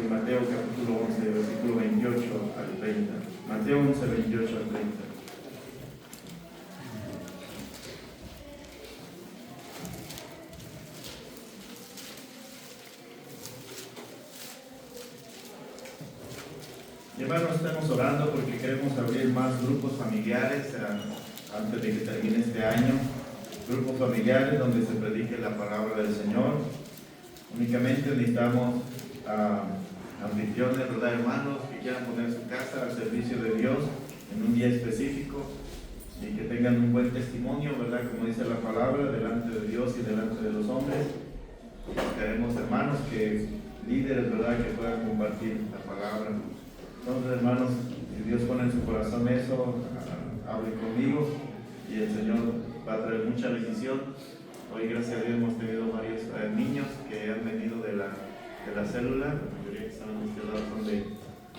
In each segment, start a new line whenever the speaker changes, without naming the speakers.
en Mateo capítulo 11, versículo 28 al 30. Mateo 11, 28 al 30. Y hermanos, estamos orando porque queremos abrir más grupos familiares antes de que termine este año. Grupos familiares donde se predique la palabra del Señor. Únicamente necesitamos anfitriones, ¿verdad, hermanos? Que quieran poner su casa al servicio de Dios en un día específico y que tengan un buen testimonio, ¿verdad? Como dice la palabra, delante de Dios y delante de los hombres. Queremos hermanos líderes, ¿verdad? Que puedan compartir la palabra. Entonces, hermanos, si Dios pone en su corazón eso, hable conmigo y el Señor va a traer mucha bendición. Hoy, gracias a Dios, hemos tenido varios niños que han venido de la célula. La mayoría que están en este lado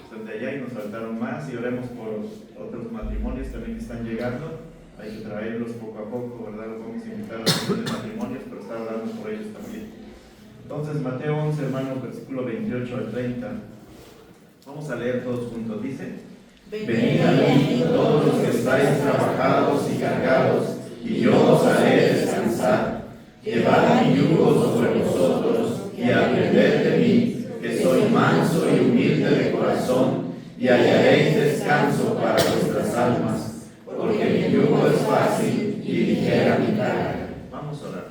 son de allá y nos faltaron más. Y oremos por otros matrimonios también que están llegando. Hay que traerlos poco a poco, ¿verdad? Los vamos a invitar a los matrimonios, pero estar orando por ellos también. Entonces, Mateo 11, hermanos, versículo 28 al 30. Vamos a leer todos juntos. Dice: venid a mí todos los que estáis trabajados y cargados, y yo os haré descansar. Llevad mi yugo sobre vosotros y aprended de mí, que soy manso y humilde de corazón, y hallaréis descanso para vuestras almas, porque mi yugo es fácil y ligera mi carga. Vamos a orar.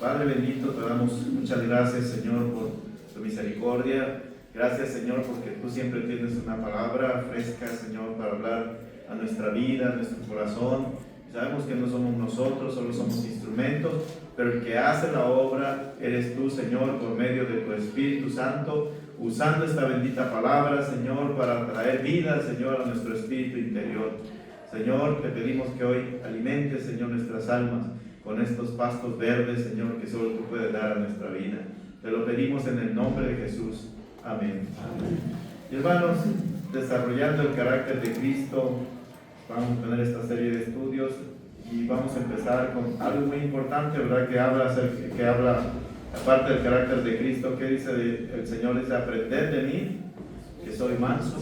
Padre bendito, te damos muchas gracias, Señor, por tu misericordia. Gracias, Señor, porque tú siempre tienes una palabra fresca, Señor, para hablar a nuestra vida, a nuestro corazón. Sabemos que no somos nosotros, solo somos instrumentos, pero el que hace la obra eres tú, Señor, por medio de tu Espíritu Santo, usando esta bendita palabra, Señor, para traer vida, Señor, a nuestro espíritu interior. Señor, te pedimos que hoy alimentes, Señor, nuestras almas con estos pastos verdes, Señor, que solo tú puedes dar a nuestra vida. Te lo pedimos en el nombre de Jesús. Amén. Y hermanos, desarrollando el carácter de Cristo, vamos a tener esta serie de estudios y vamos a empezar con algo muy importante, ¿verdad? Que habla aparte del carácter de Cristo. ¿Qué dice el Señor? Dice: aprended de mí, que soy manso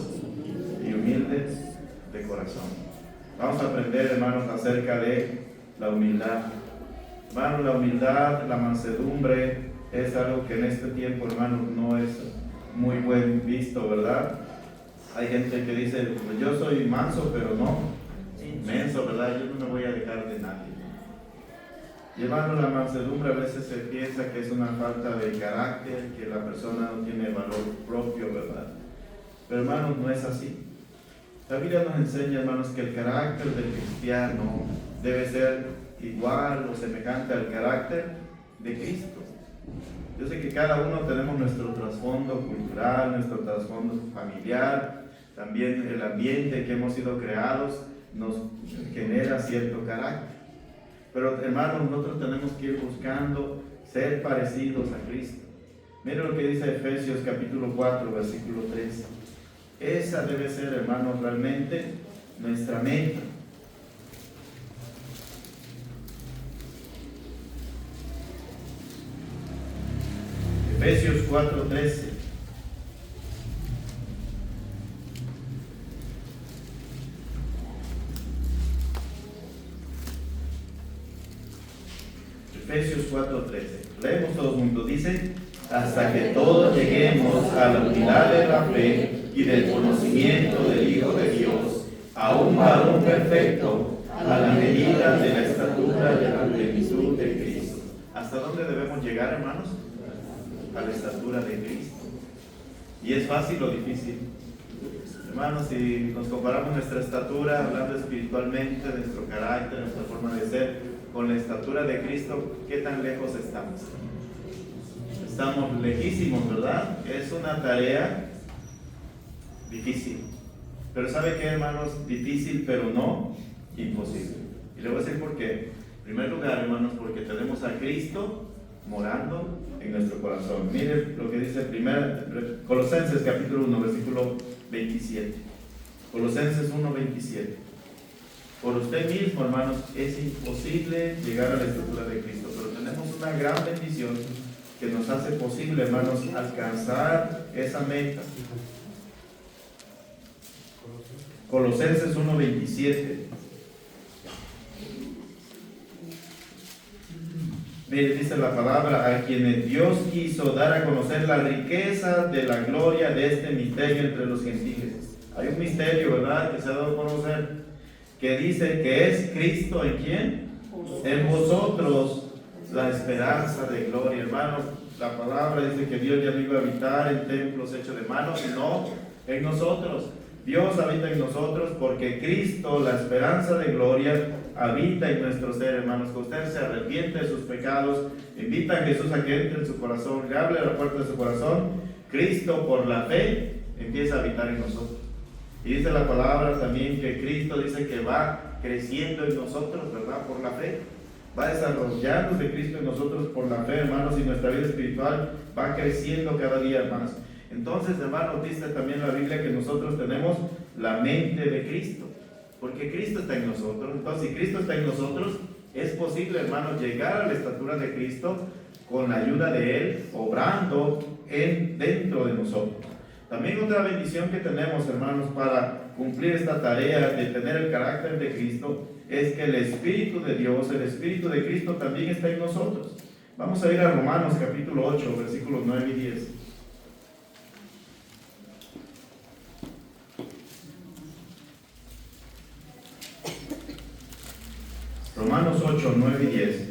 y humilde de corazón. Vamos a aprender, hermanos, acerca de la humildad. Hermanos, la humildad, la mansedumbre es algo que en este tiempo, hermanos, no es muy buen visto, ¿verdad? Hay gente que dice: pues yo soy manso, pero no menso, ¿verdad? Yo no me voy a dejar de nadie. Y hermano, la mansedumbre a veces se piensa que es una falta de carácter, que la persona no tiene valor propio, ¿verdad? Pero hermanos, no es así. La Biblia nos enseña, hermanos, que el carácter del cristiano debe ser igual o semejante al carácter de Cristo. Yo sé que cada uno tenemos nuestro trasfondo cultural, nuestro trasfondo familiar, también el ambiente que hemos sido creados nos genera cierto carácter. Pero hermanos, nosotros tenemos que ir buscando ser parecidos a Cristo. Miren lo que dice Efesios capítulo 4, versículo 13. Esa debe ser, hermanos, realmente nuestra meta. Efesios 4:13. Efesios 4:13. Leemos todos juntos. Dice: hasta que todos lleguemos a la unidad de la fe y del conocimiento del Hijo de Dios, a un varón perfecto, a la medida de la estatura de la plenitud de Cristo. ¿Hasta dónde debemos llegar, hermanos? A la estatura de Cristo. ¿Y es fácil o difícil? Hermanos, si nos comparamos nuestra estatura, hablando espiritualmente, nuestro carácter, nuestra forma de ser, con la estatura de Cristo, ¿qué tan lejos estamos? Estamos lejísimos, ¿verdad? Es una tarea difícil. Pero ¿sabe qué, hermanos? Difícil, pero no imposible. Y le voy a decir por qué. En primer lugar, hermanos, porque tenemos a Cristo morando en nuestro corazón. Miren lo que dice Colosenses capítulo 1, versículo 27. Colosenses 1, 27. Por usted mismo, hermanos, es imposible llegar a la estatura de Cristo, pero tenemos una gran bendición que nos hace posible, hermanos, alcanzar esa meta. Colosenses 1:27. Mire, dice la palabra, a quienes Dios quiso dar a conocer la riqueza de la gloria de este misterio entre los gentiles. Hay un misterio, ¿verdad?, que se ha dado a conocer, que dice que es Cristo ¿en quién? En vosotros, la esperanza de gloria. Hermanos, la palabra dice que Dios ya no iba a habitar en templos hechos de manos, sino en nosotros. Dios habita en nosotros porque Cristo, la esperanza de gloria, habita en nuestro ser, hermanos. Que usted se arrepiente de sus pecados, invita a Jesús a que entre en su corazón, le hable a la puerta de su corazón. Cristo, por la fe, empieza a habitar en nosotros. Y dice la palabra también que Cristo dice que va creciendo en nosotros, ¿verdad? Por la fe. Va desarrollándose Cristo en nosotros por la fe, hermanos, y nuestra vida espiritual va creciendo cada día más. Entonces, hermanos, dice también la Biblia que nosotros tenemos la mente de Cristo, porque Cristo está en nosotros. Entonces, si Cristo está en nosotros, es posible, hermanos, llegar a la estatura de Cristo con la ayuda de Él, obrando dentro de nosotros. También otra bendición que tenemos, hermanos, para cumplir esta tarea de tener el carácter de Cristo, es que el Espíritu de Dios, el Espíritu de Cristo también está en nosotros. Vamos a ir a Romanos capítulo 8, versículos 9 y 10. Romanos 8, 9 y 10.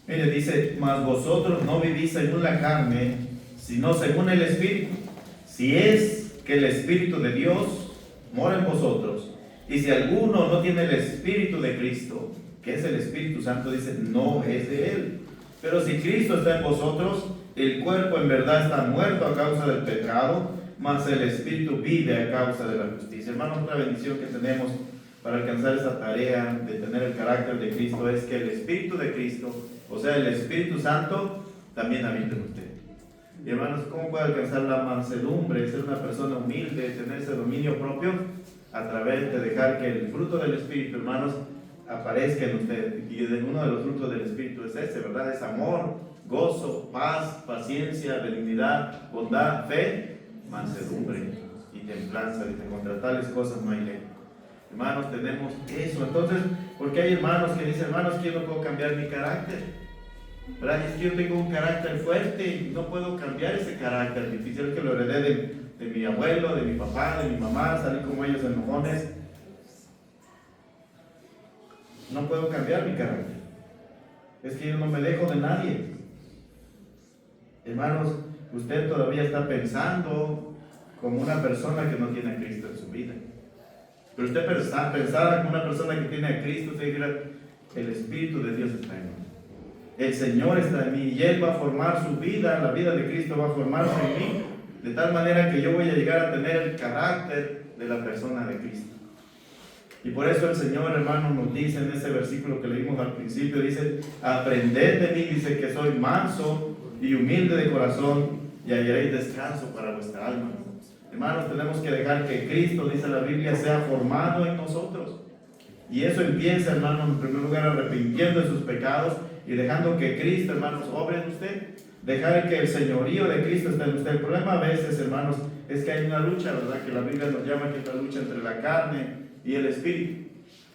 Mire, dice, mas vosotros no vivís según la carne, sino según el Espíritu. Si es que el Espíritu de Dios mora en vosotros, y si alguno no tiene el Espíritu de Cristo, que es el Espíritu Santo, dice, no es de Él. Pero si Cristo está en vosotros, el cuerpo en verdad está muerto a causa del pecado, mas el Espíritu vive a causa de la justicia. Hermanos, otra bendición que tenemos para alcanzar esa tarea de tener el carácter de Cristo es que el Espíritu de Cristo, o sea, el Espíritu Santo, también habita en usted. Y hermanos, ¿cómo puede alcanzar la mansedumbre, ser una persona humilde, tener ese dominio propio? A través de dejar que el fruto del Espíritu, hermanos, aparezca en usted. Y uno de los frutos del Espíritu es ese, ¿verdad? Es amor, gozo, paz, paciencia, benignidad, bondad, fe, mansedumbre y templanza. Dice, contra tales cosas no hay ley. Hermanos, tenemos eso. Entonces, ¿por qué hay hermanos que dicen, hermanos, que yo no puedo cambiar mi carácter? ¿Verdad? Es que yo tengo un carácter fuerte y no puedo cambiar ese carácter. Difícil que lo heredé de mi abuelo, de mi papá, de mi mamá, salí como ellos enojones. No puedo cambiar mi carácter. Es que yo no me dejo de nadie. Hermanos, usted todavía está pensando como una persona que no tiene a Cristo en su vida. Pero usted pensara como una persona que tiene a Cristo, usted dirá, el Espíritu de Dios está en mí. El Señor está en mí y Él va a formar su vida, la vida de Cristo va a formarse en mí, de tal manera que yo voy a llegar a tener el carácter de la persona de Cristo. Y por eso el Señor, hermano, nos dice en ese versículo que leímos al principio, dice, aprended de mí, dice que soy manso y humilde de corazón y hallaréis descanso para vuestra alma. Hermanos, tenemos que dejar que Cristo, dice la Biblia, sea formado en nosotros. Y eso empieza, hermanos, en primer lugar arrepintiendo de sus pecados y dejando que Cristo, hermanos, obre en usted. Dejar que el señorío de Cristo esté en usted. El problema a veces, hermanos, es que hay una lucha, ¿verdad? Que la Biblia nos llama que es la lucha entre la carne y el Espíritu.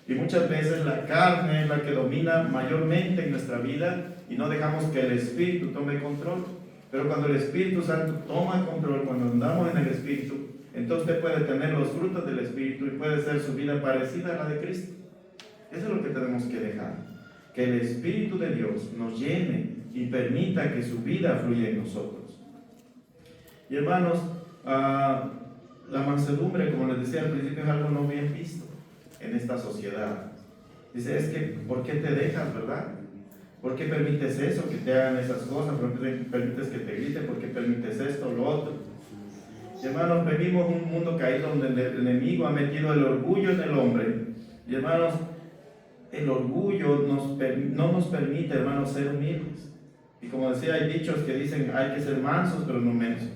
Y muchas veces la carne es la que domina mayormente en nuestra vida y no dejamos que el Espíritu tome control. Pero cuando el Espíritu Santo toma control, cuando andamos en el Espíritu, entonces usted puede tener los frutos del Espíritu y puede ser su vida parecida a la de Cristo. Eso es lo que tenemos que dejar. Que el Espíritu de Dios nos llene y permita que su vida fluya en nosotros. Y hermanos, la mansedumbre, como les decía al principio, es algo no bien visto en esta sociedad. Dice, es que, ¿por qué te dejas, verdad? ¿Por qué permites eso, que te hagan esas cosas? ¿Por qué permites que te griten? ¿Por qué permites esto o lo otro? Y hermanos, vivimos un mundo caído donde el enemigo ha metido el orgullo en el hombre. Y hermanos, el orgullo no nos permite, hermanos, ser humildes. Y como decía, hay dichos que dicen hay que ser mansos, pero no mensos.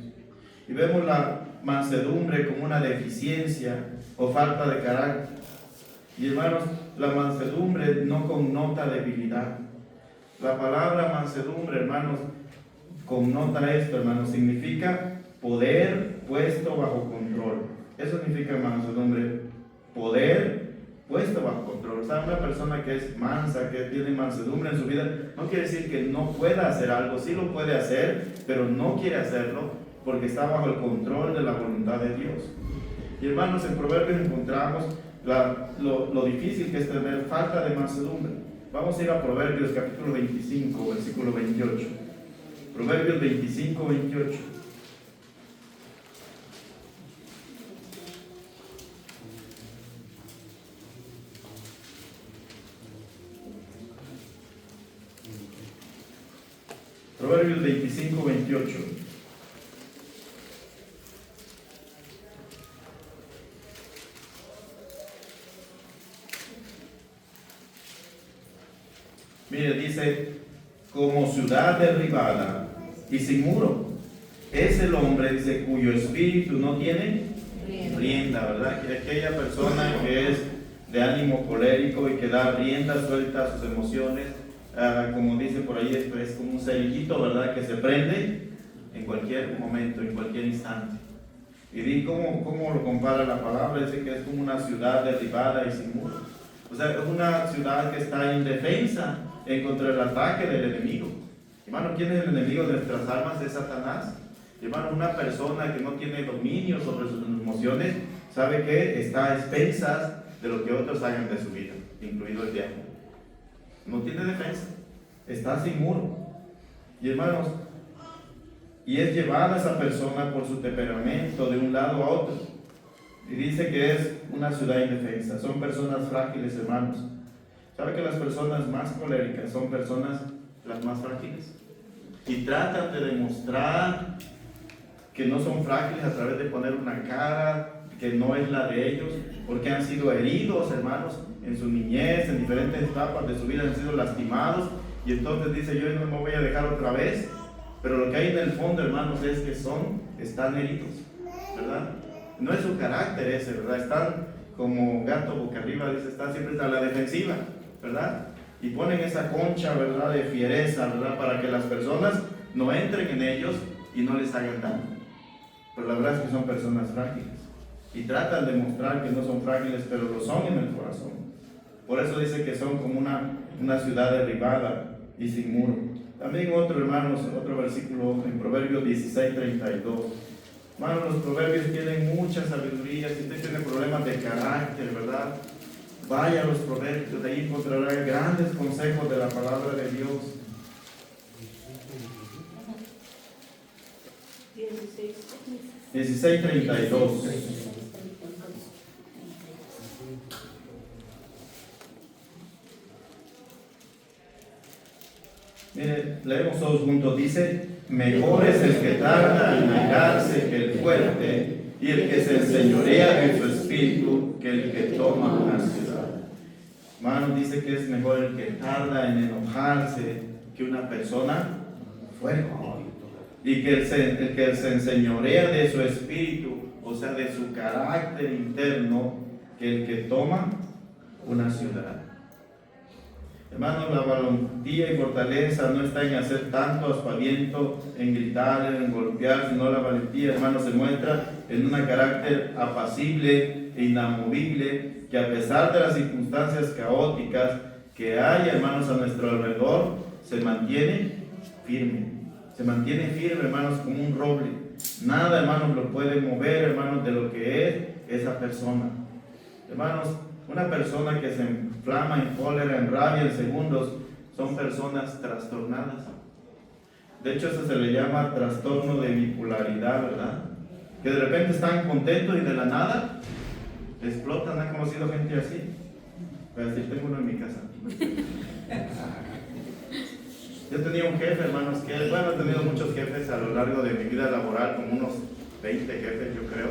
Y vemos la mansedumbre como una deficiencia o falta de carácter. Y hermanos, la mansedumbre no connota debilidad. La palabra mansedumbre, hermanos, connota esto, hermanos, significa poder puesto bajo control. Eso significa mansedumbre, poder puesto bajo control. O sea, una persona que es mansa, que tiene mansedumbre en su vida, no quiere decir que no pueda hacer algo, sí lo puede hacer, pero no quiere hacerlo porque está bajo el control de la voluntad de Dios. Y hermanos, en Proverbios encontramos lo difícil que es tener falta de mansedumbre. Vamos a ir a Proverbios capítulo 25, versículo 28. Proverbios 25, 28. Proverbios 25, 28. Mire, dice, como ciudad derribada y sin muro, es el hombre, dice, cuyo espíritu no tiene rienda, ¿verdad? Que aquella persona que es de ánimo colérico y que da rienda suelta a sus emociones, como dice por ahí, es como un cerillito, ¿verdad? Que se prende en cualquier momento, en cualquier instante. Y di cómo lo compara la palabra, dice que es como una ciudad derribada y sin muro. O sea, es una ciudad que está indefensa en contra del ataque del enemigo. Hermano, ¿quién es el enemigo de nuestras almas? Es Satanás. Hermano, una persona que no tiene dominio sobre sus emociones, sabe que está a expensas de lo que otros hagan de su vida, incluido el diablo. No tiene defensa, está sin muro. Y hermanos, y es llevada esa persona por su temperamento de un lado a otro. Y dice que es una ciudad indefensa. Son personas frágiles, hermanos. ¿Sabe que las personas más coléricas son personas las más frágiles? Y tratan de demostrar que no son frágiles a través de poner una cara que no es la de ellos, porque han sido heridos, hermanos, en su niñez, en diferentes etapas de su vida han sido lastimados, y entonces dice, yo no me voy a dejar otra vez. Pero lo que hay en el fondo, hermanos, es que están heridos, ¿verdad? No es su carácter ese, ¿verdad? Están como gato boca arriba, dice, están siempre a la defensiva, ¿verdad? Y ponen esa concha, ¿verdad? De fiereza, ¿verdad? Para que las personas no entren en ellos y no les hagan daño. Pero la verdad es que son personas frágiles. Y tratan de mostrar que no son frágiles, pero lo son en el corazón. Por eso dice que son como una ciudad derribada y sin muro. También hermanos, otro versículo en Proverbios 16, 32. Hermanos, los proverbios tienen mucha sabiduría. Si usted tiene problemas de carácter, ¿verdad? Vaya a los proverbios, de ahí encontrará grandes consejos de la palabra de Dios. 16, 32. Mire, leemos todos juntos. Dice, mejor es el que tarda en airarse que el fuerte, y el que se enseñorea de su espíritu que el que toma una ciudad. Hermano, dice que es mejor el que tarda en enojarse que una persona fuerte. Y que el que se enseñorea de su espíritu, o sea, de su carácter interno, que el que toma una ciudad. Hermanos, la valentía y fortaleza no está en hacer tanto aspaviento, en gritar, en golpear, sino la valentía, hermanos, se muestra en un carácter apacible e inamovible, que a pesar de las circunstancias caóticas que hay, hermanos, a nuestro alrededor, se mantiene firme. Se mantiene firme, hermanos, como un roble. Nada, hermanos, lo puede mover, hermanos, de lo que es esa persona. Hermanos, una persona que se inflama en cólera, en rabia, en segundos, son personas trastornadas. De hecho, eso se le llama trastorno de bipolaridad, ¿verdad? Que de repente están contentos y de la nada explotan. ¿Han conocido gente así? Voy a decir, tengo uno en mi casa. Yo tenía un jefe, hermanos, que, bueno, he tenido muchos jefes a lo largo de mi vida laboral, como unos 20 jefes, yo creo.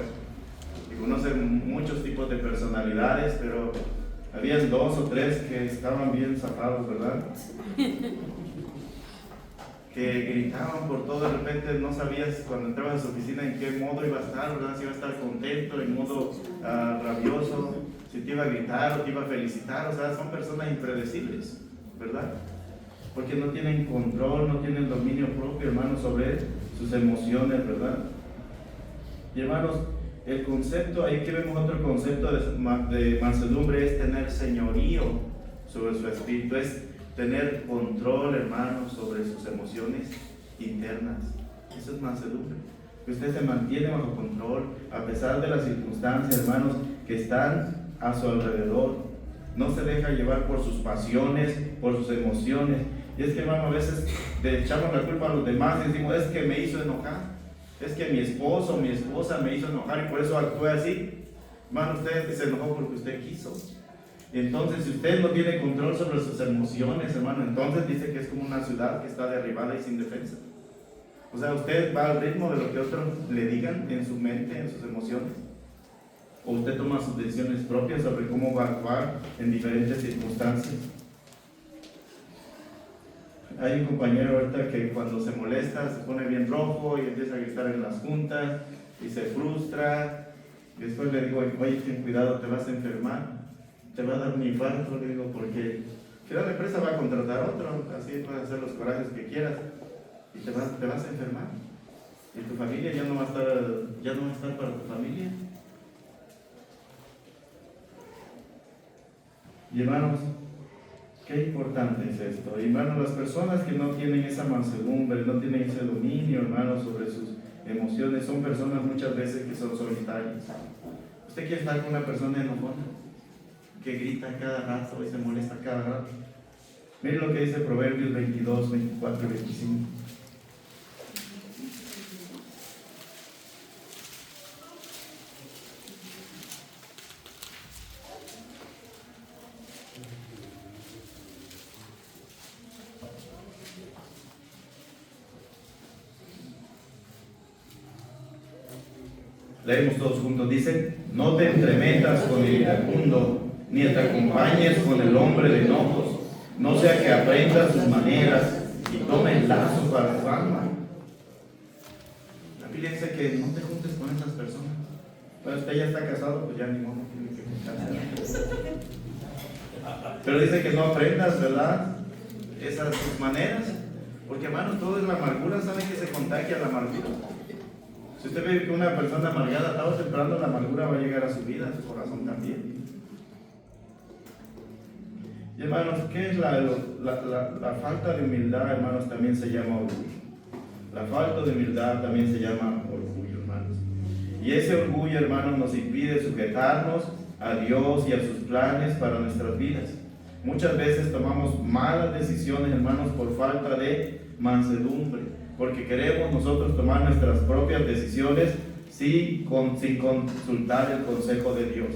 Y conocen muchos tipos de personalidades, pero habían 2 o 3 que estaban bien zafados, ¿verdad? que gritaban por todo, de repente no sabías cuando entrabas a su oficina en qué modo iba a estar, ¿verdad? Si iba a estar contento, en modo rabioso, si te iba a gritar o te iba a felicitar, o sea, son personas impredecibles, ¿verdad? Porque no tienen control, no tienen dominio propio, hermanos, sobre sus emociones, ¿verdad? Y hermanos, el concepto, ahí que vemos otro concepto de mansedumbre, es tener señorío sobre su espíritu, es tener control, hermanos, sobre sus emociones internas. Eso es mansedumbre. Que usted se mantiene bajo control a pesar de las circunstancias, hermanos, que están a su alrededor. No se deja llevar por sus pasiones, por sus emociones. Y es que, hermano, a veces le echamos la culpa a los demás y decimos, es que me hizo enojar. Es que mi esposo o mi esposa me hizo enojar y por eso actué así. Hermano, usted se enojó porque usted quiso. Entonces, si usted no tiene control sobre sus emociones, hermano, entonces dice que es como una ciudad que está derribada y sin defensa. O sea, usted va al ritmo de lo que otros le digan en su mente, en sus emociones. O usted toma sus decisiones propias sobre cómo va a actuar en diferentes circunstancias. Hay un compañero ahorita que cuando se molesta se pone bien rojo y empieza a gritar en las juntas y se frustra. Y después le digo, oye, ten cuidado, te vas a enfermar. Te va a dar un infarto, le digo, porque si la empresa va a contratar a otro, así puedes hacer los corajes que quieras y te vas a enfermar. Y tu familia ya no va a estar para tu familia. Y hermanos, qué importante es esto. Y hermanos, las personas que no tienen esa mansedumbre, no tienen ese dominio, hermanos, sobre sus emociones, son personas muchas veces que son solitarias. ¿Usted quiere estar con una persona enojona? Que grita cada rato y se molesta cada rato. Miren lo que dice Proverbios 22, 24 y 25. Leemos todos juntos. Dice, no te entremetas con el iracundo, ni te acompañes con el hombre de enojos, no sea que aprendas sus maneras y tomes lazo para tu alma. La Biblia dice que no te juntes con esas personas. Pero usted ya está casado, pues ya ni modo, tiene que juntarse. Pero dice que no aprendas, ¿verdad? Sus maneras. Porque, hermanos, todo es la amargura. ¿Saben que se contagia la amargura? Si usted ve que una persona amargada, tarde o temprano la amargura va a llegar a su vida, a su corazón también. Y hermanos, ¿qué es la falta de humildad, hermanos? También se llama orgullo. La falta de humildad también se llama orgullo, hermanos. Y ese orgullo, hermanos, nos impide sujetarnos a Dios y a sus planes para nuestras vidas. Muchas veces tomamos malas decisiones, hermanos, por falta de mansedumbre, porque queremos nosotros tomar nuestras propias decisiones sin consultar el consejo de Dios.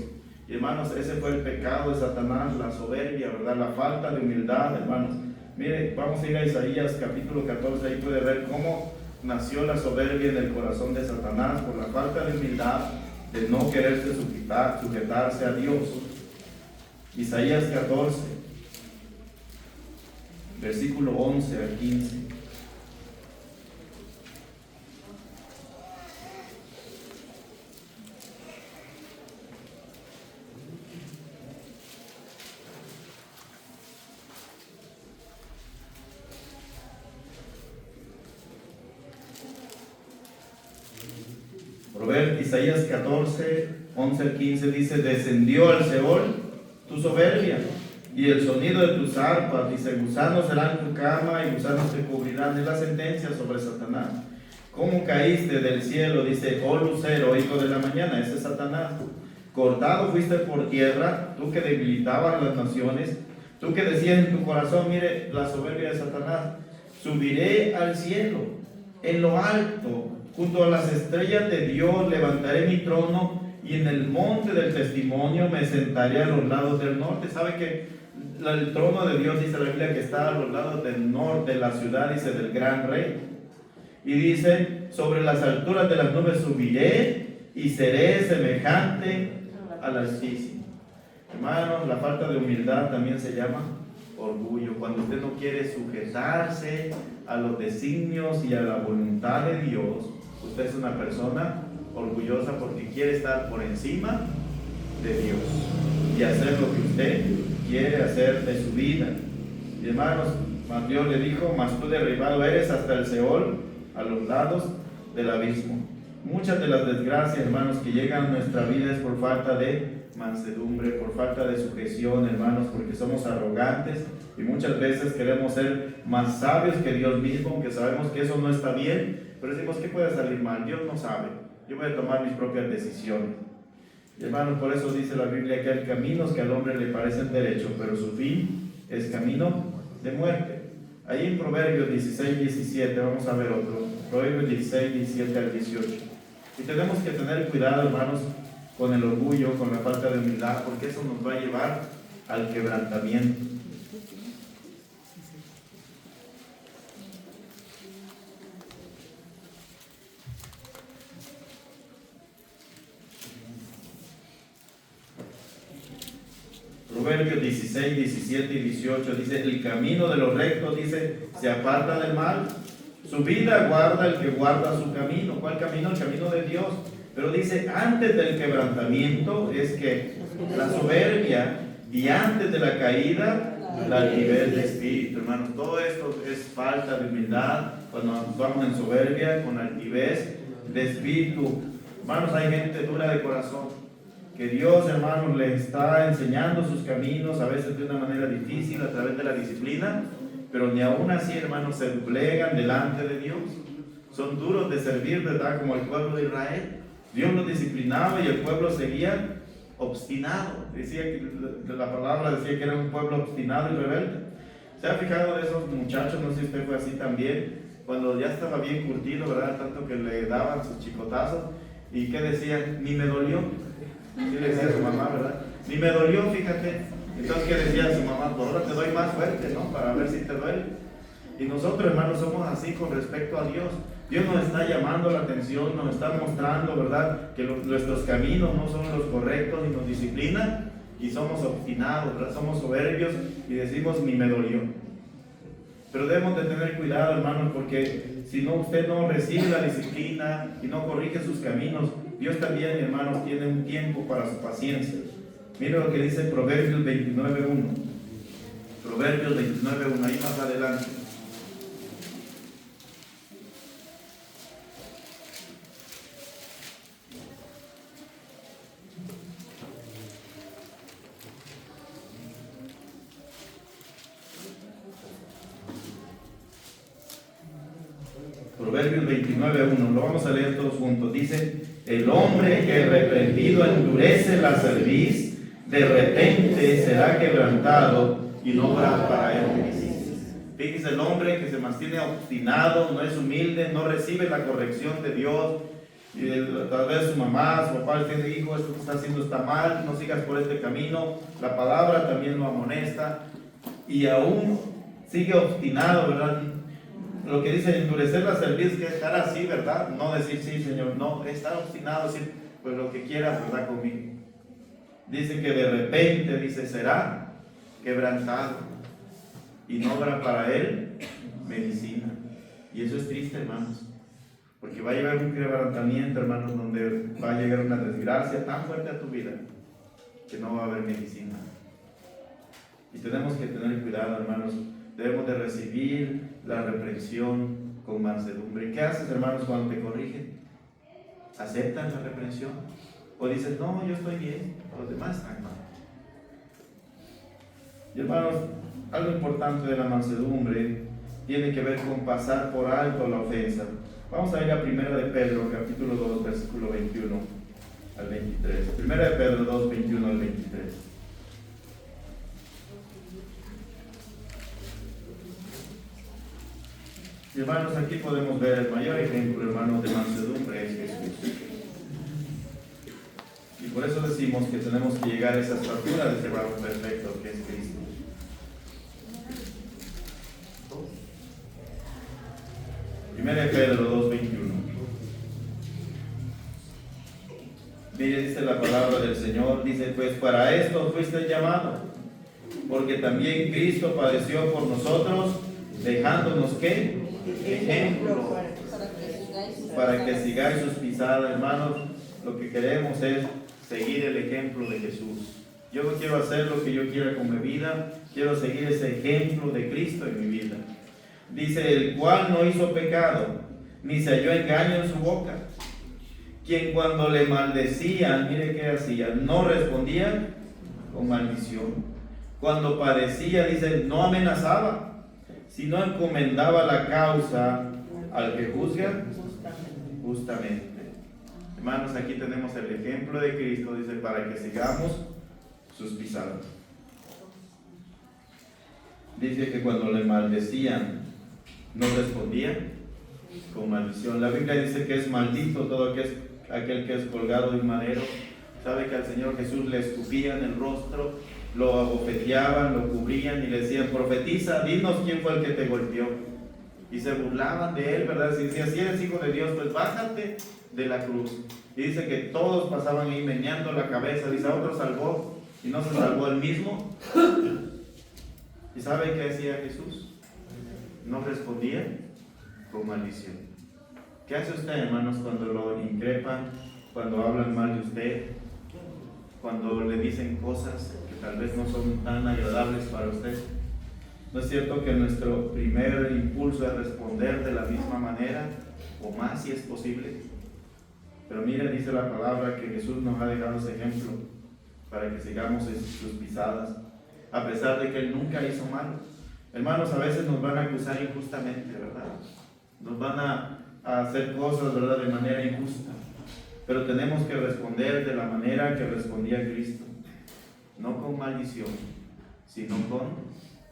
Y hermanos, ese fue el pecado de Satanás, la soberbia, ¿verdad? La falta de humildad, hermanos. Mire, vamos a ir a Isaías capítulo 14, ahí puede ver cómo nació la soberbia en el corazón de Satanás por la falta de humildad, de no quererse sujetarse a Dios. Isaías 14, versículo 11 al 15. Isaías 14, 11 al 15 dice, descendió al Seol tu soberbia y el sonido de tus arpas, dice, gusanos serán tu cama y gusanos te cubrirán. Es la sentencia sobre Satanás. ¿Cómo caíste del cielo? Dice, oh lucero, hijo de la mañana. Ese es Satanás. Cortado fuiste por tierra, tú que debilitabas las naciones, tú que decías en tu corazón, mire la soberbia de Satanás, subiré al cielo, en lo alto, junto a las estrellas de Dios levantaré mi trono y en el monte del testimonio me sentaré a los lados del norte. ¿Sabe que el trono de Dios, dice la Biblia, que está a los lados del norte de la ciudad, dice, del gran rey? Y dice, sobre las alturas de las nubes subiré y seré semejante al Altísimo. Hermanos, la falta de humildad también se llama orgullo. Cuando usted no quiere sujetarse a los designios y a la voluntad de Dios, usted es una persona orgullosa porque quiere estar por encima de Dios y hacer lo que usted quiere hacer de su vida. Y hermanos, mas Dios le dijo: mas tú derribado eres hasta el Seol, a los lados del abismo. Muchas de las desgracias, hermanos, que llegan a nuestra vida es por falta de mansedumbre, por falta de sujeción, hermanos, porque somos arrogantes y muchas veces queremos ser más sabios que Dios mismo, aunque sabemos que eso no está bien, pero decimos: ¿qué puede salir mal? Dios no sabe, yo voy a tomar mis propias decisiones. Y hermanos, por eso dice la Biblia que hay caminos que al hombre le parecen derechos, pero su fin es camino de muerte. Ahí en Proverbios 16, 17, vamos a ver otro, Proverbios 16, 17 al 18. Y tenemos que tener cuidado, hermanos, con el orgullo, con la falta de humildad, porque eso nos va a llevar al quebrantamiento. Proverbios 16, 17 y 18 dice: el camino de los rectos, dice, se aparta del mal. Su vida guarda el que guarda su camino. ¿Cuál camino? El camino de Dios. Pero dice, antes del quebrantamiento es que la soberbia, y antes de la caída, la altivez de espíritu. Hermanos, todo esto es falta de humildad cuando actuamos en soberbia, con altivez de espíritu. Hermanos, hay gente dura de corazón, que Dios, hermanos, le está enseñando sus caminos, a veces de una manera difícil, a través de la disciplina, pero ni aún así, hermanos, se doblegan delante de Dios. Son duros de servir, ¿verdad? Como el pueblo de Israel. Dios los disciplinaba y el pueblo seguía obstinado. Decía que la palabra decía que era un pueblo obstinado y rebelde. ¿Se ha fijado de esos muchachos? No sé si usted fue así también, cuando ya estaba bien curtido, ¿verdad? Tanto que le daban sus chicotazos, y que decían: ni me dolió. Sí le decía a su mamá, ¿verdad? Ni me dolió, fíjate. Entonces, ¿qué decía su mamá? Pues ahora te doy más fuerte, ¿no? Para ver si te duele. Y nosotros, hermanos, somos así con respecto a Dios. Dios nos está llamando la atención, nos está mostrando, ¿verdad?, que nuestros caminos no son los correctos y nos disciplina, y somos obstinados, ¿verdad? Somos soberbios y decimos: ni me dolió. Pero debemos de tener cuidado, hermanos, porque si no, usted no recibe la disciplina y no corrige sus caminos, Dios también, hermanos, tiene un tiempo para su paciencia. Mire lo que dice Proverbios 29.1. Proverbios 29.1, ahí más adelante. Proverbios 29.1, lo vamos a leer todos juntos. Dice: el hombre que reprendido endurece la cerviz, de repente será quebrantado y no habrá para él justicia. Fíjese, el hombre que se mantiene obstinado, no es humilde, no recibe la corrección de Dios, y tal vez su mamá, su papá le dice: hijo, esto que estás haciendo está mal, no sigas por este camino. La palabra también lo amonesta, y aún sigue obstinado, ¿verdad? Lo que dice endurecer la cerviz, que estar así, ¿verdad? No decir: sí, Señor, no, estar obstinado, decir: pues lo que quieras, ¿verdad?, conmigo. Dice que de repente, dice, será quebrantado y no habrá para él medicina. Y eso es triste, hermanos, porque va a llegar un quebrantamiento, hermanos, donde va a llegar una desgracia tan fuerte a tu vida que no va a haber medicina. Y tenemos que tener cuidado, hermanos. Debemos de recibir la reprensión con mansedumbre. ¿Qué haces, hermanos, cuando te corrigen? ¿Aceptan la reprensión? ¿O dices: no, yo estoy bien, los demás están mal? Y hermanos, algo importante de la mansedumbre tiene que ver con pasar por alto la ofensa. Vamos a ir a 1 de Pedro, capítulo 2, versículo 21 al 23. 1 de Pedro 2, 21 al 23. Y hermanos, aquí podemos ver el mayor ejemplo, hermanos, de mansedumbre es Jesús. Y por eso decimos que tenemos que llegar a esa estatura de ese varón perfecto que es Cristo. Primera de Pedro 2:21. Mire, dice la palabra del Señor, dice: pues para esto fuiste llamado, porque también Cristo padeció por nosotros, dejándonos ¿qué? Ejemplo, para que sigáis sus pisadas, hermanos. Lo que queremos es seguir el ejemplo de Jesús. Yo no quiero hacer lo que yo quiera con mi vida, quiero seguir ese ejemplo de Cristo en mi vida. Dice, el cual no hizo pecado, ni se halló engaño en su boca, quien cuando le maldecían, mire qué hacía, no respondía con maldición. Cuando padecía, dice, no amenazaba, sino encomendaba la causa al que juzga justamente. Hermanos, aquí tenemos el ejemplo de Cristo, dice, para que sigamos sus pisadas. Dice que cuando le maldecían, no respondía con maldición. La Biblia dice que es maldito todo aquel que es colgado de un madero. Sabe que al Señor Jesús le escupían el rostro, lo abofeteaban, lo cubrían y le decían, profetiza, dinos quién fue el que te golpeó. Y se burlaban de él, ¿verdad? Si decía, si eres hijo de Dios, pues bájate de la cruz. Y dice que todos pasaban ahí meneando la cabeza. Dice, a otro salvó y no se salvó él mismo. ¿Y sabe qué hacía Jesús? No respondía con maldición. ¿Qué hace usted, hermanos, cuando lo increpan, cuando hablan mal de usted, cuando le dicen cosas que tal vez no son tan agradables para usted? ¿No es cierto que nuestro primer impulso es responder de la misma manera o más si es posible? Pero mire, dice la palabra que Jesús nos ha dejado ese ejemplo para que sigamos sus pisadas, a pesar de que Él nunca hizo mal. Hermanos, a veces nos van a acusar injustamente, ¿verdad? Nos van a hacer cosas, ¿verdad?, de manera injusta. Pero tenemos que responder de la manera que respondía Cristo. No con maldición, sino con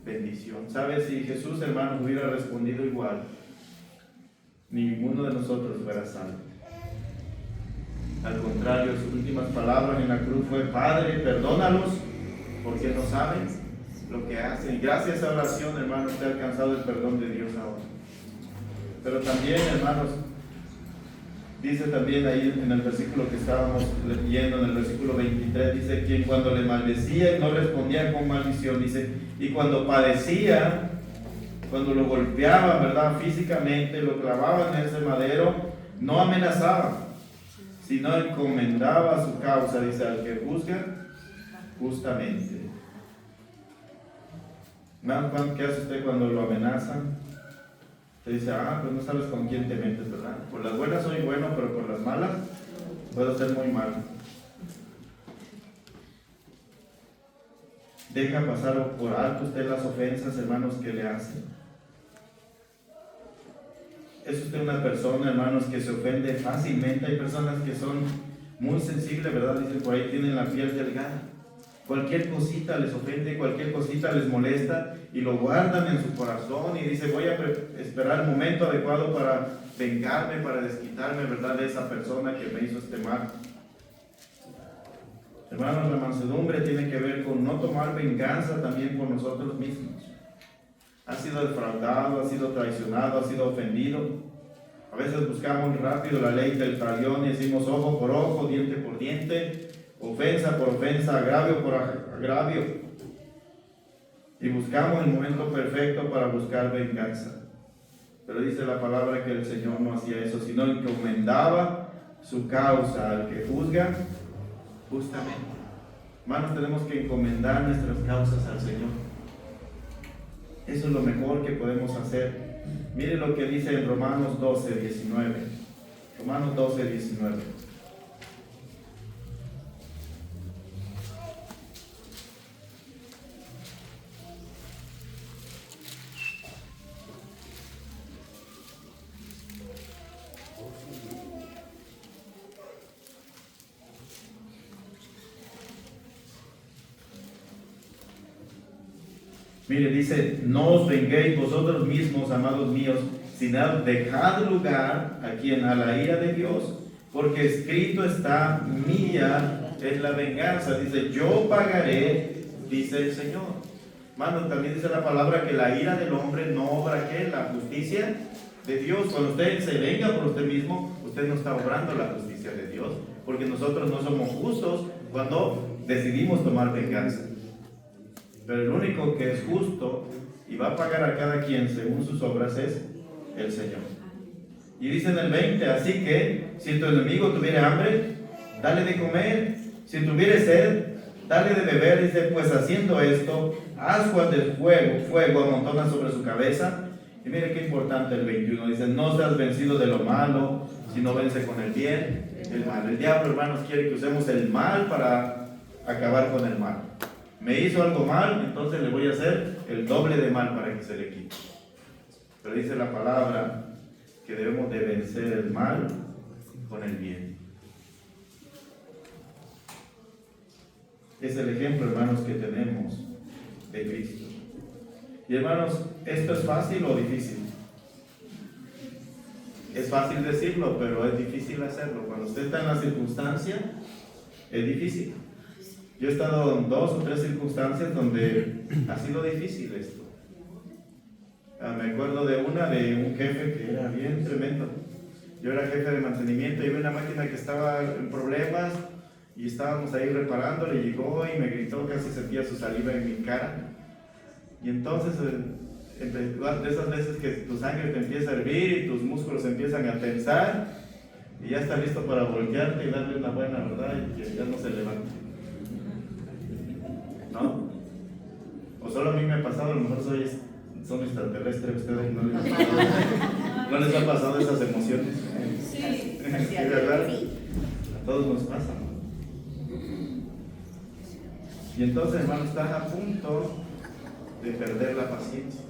bendición. ¿Sabe? Si Jesús, hermanos, hubiera respondido igual, ninguno de nosotros fuera salvo. Al contrario, sus últimas palabras en la cruz fue, Padre, perdónalos, porque no saben lo que hacen. Y gracias a esa oración, hermanos, usted ha alcanzado el perdón de Dios ahora. Pero también, hermanos, dice también ahí en el versículo que estábamos leyendo, en el versículo 23, dice, quien cuando le maldecía y no respondía con maldición, dice, y cuando padecía, cuando lo golpeaban, ¿verdad?, físicamente, lo clavaban en ese madero, no amenazaba, sino encomendaba su causa, dice, al que juzga justamente. ¿Qué hace usted cuando lo amenazan? Usted dice, pues no sabes con quién te metes, ¿verdad? Por las buenas soy bueno, pero por las malas puedo ser muy malo. Deja pasar por alto usted las ofensas, hermanos, que le hacen. ¿Es usted una persona, hermanos, que se ofende fácilmente? Hay personas que son muy sensibles, ¿verdad? Dicen por ahí, tienen la piel delgada. Cualquier cosita les ofende, cualquier cosita les molesta y lo guardan en su corazón y dice, voy a esperar el momento adecuado para vengarme, para desquitarme, ¿verdad?, de esa persona que me hizo este mal. Hermanos, la mansedumbre tiene que ver con no tomar venganza también por nosotros mismos. Ha sido defraudado, ha sido traicionado, ha sido ofendido. A veces buscamos rápido la ley del talión y decimos ojo por ojo, diente por diente, ofensa por ofensa, agravio por agravio. Y buscamos el momento perfecto para buscar venganza. Pero dice la palabra que el Señor no hacía eso, sino encomendaba su causa al que juzga justamente. Hermanos, tenemos que encomendar nuestras causas al Señor. Eso es lo mejor que podemos hacer. Mire lo que dice en Romanos 12, 19. Romanos 12, 19. Mire, dice, no os venguéis vosotros mismos, amados míos, sino dejad lugar a quien a la ira de Dios, porque escrito está, mía es la venganza. Dice, yo pagaré, dice el Señor. Hermano, también dice la palabra que la ira del hombre no obra, ¿qué? La justicia de Dios. Cuando usted se venga por usted mismo, usted no está obrando la justicia de Dios, porque nosotros no somos justos cuando decidimos tomar venganza. Pero el único que es justo y va a pagar a cada quien según sus obras es el Señor. Y dice en el 20, así que si tu enemigo tuviera hambre, dale de comer, si tuviere sed, dale de beber. Dice, pues haciendo esto, haz cuando el fuego amontona sobre su cabeza. Y mire qué importante el 21, dice, no seas vencido de lo malo, sino vence con el bien el mal. El diablo, hermanos, quiere que usemos el mal para acabar con el mal. Me hizo algo mal, entonces le voy a hacer el doble de mal para que se le quite. Pero dice la palabra que debemos de vencer el mal con el bien. Es el ejemplo, hermanos, que tenemos de Cristo. Y hermanos, ¿esto es fácil o difícil? Es fácil decirlo, pero es difícil hacerlo. Cuando usted está en la circunstancia, es difícil. Yo he estado en 2 o 3 circunstancias donde ha sido difícil esto. Me acuerdo de un jefe que era bien tremendo. Yo era jefe de mantenimiento y vi una máquina que estaba en problemas y estábamos ahí reparándole, y llegó y me gritó, casi sentía su saliva en mi cara. Y entonces, de esas veces que tu sangre te empieza a hervir y tus músculos empiezan a tensar y ya está listo para voltearte y darle una buena verdad y que ya no se levante. ¿No? O solo a mí me ha pasado, a lo mejor son extraterrestres, ustedes no les ha pasado esas emociones.
Sí,
¿Sí, verdad? A todos nos pasa, ¿no? Y entonces, hermano, estás a punto de perder la paciencia.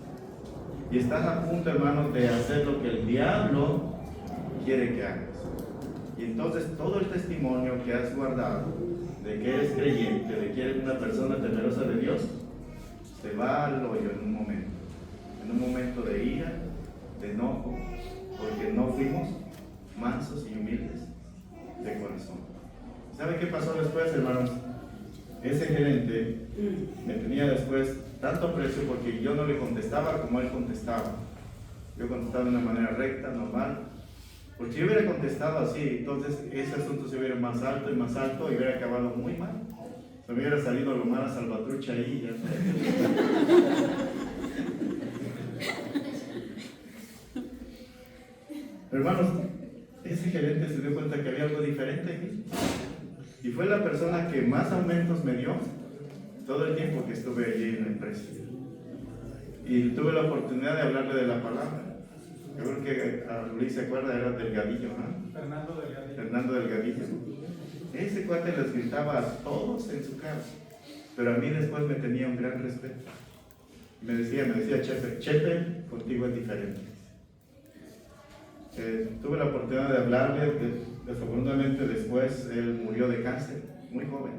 Y estás a punto, hermano, de hacer lo que el diablo quiere que hagas. Y entonces todo el testimonio que has guardado de que eres creyente, de que eres una persona temerosa de Dios, se va al hoyo en un momento de ira, de enojo, porque no fuimos mansos y humildes de corazón. ¿Sabe qué pasó después, hermanos? Ese gerente me tenía después tanto aprecio porque yo no le contestaba como él contestaba. Yo contestaba de una manera recta, normal. Porque si yo hubiera contestado así, entonces ese asunto se hubiera más alto y hubiera acabado muy mal. Se me hubiera salido lo mala salvatrucha ahí. Hermanos, ese gerente se dio cuenta que había algo diferente en mí. Y fue la persona que más aumentos me dio todo el tiempo que estuve allí en la empresa. Y tuve la oportunidad de hablarle de la palabra. Yo creo que a Luis se acuerda, era Delgadillo, ¿no? Fernando Delgadillo. Ese cuate les gritaba a todos en su cara, pero a mí después me tenía un gran respeto. Me decía Chepe, contigo es diferente. Tuve la oportunidad de hablarle, desafortunadamente después él murió de cáncer, muy joven,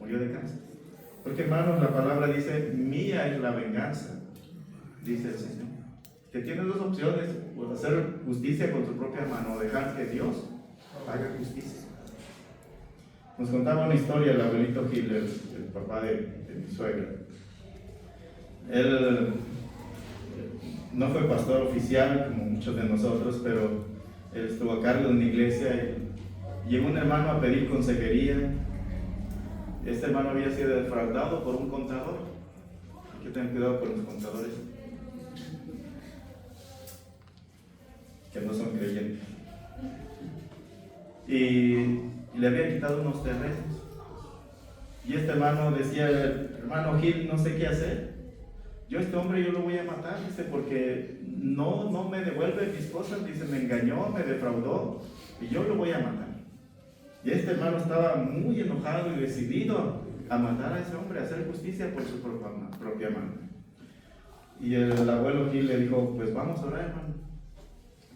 murió de cáncer. Porque, hermanos, la palabra dice, mía es la venganza, dice el Señor. Que tiene dos opciones, pues hacer justicia con su propia mano o dejar que Dios haga justicia. Nos contaba una historia el abuelito Gil, el papá de mi suegra. Él no fue pastor oficial como muchos de nosotros, pero él estuvo a cargo de una iglesia y llegó un hermano a pedir consejería. Este hermano había sido defraudado por un contador. Hay que tener cuidado con los contadores que no son creyentes. Y le había quitado unos terrenos. Y este hermano decía, hermano Gil, no sé qué hacer. Yo este hombre yo lo voy a matar, dice, porque no me devuelve mis cosas, dice, me engañó, me defraudó, y yo lo voy a matar. Y este hermano estaba muy enojado y decidido a matar a ese hombre, a hacer justicia por su propia mano. Y el abuelo Gil le dijo, pues vamos a orar, hermano.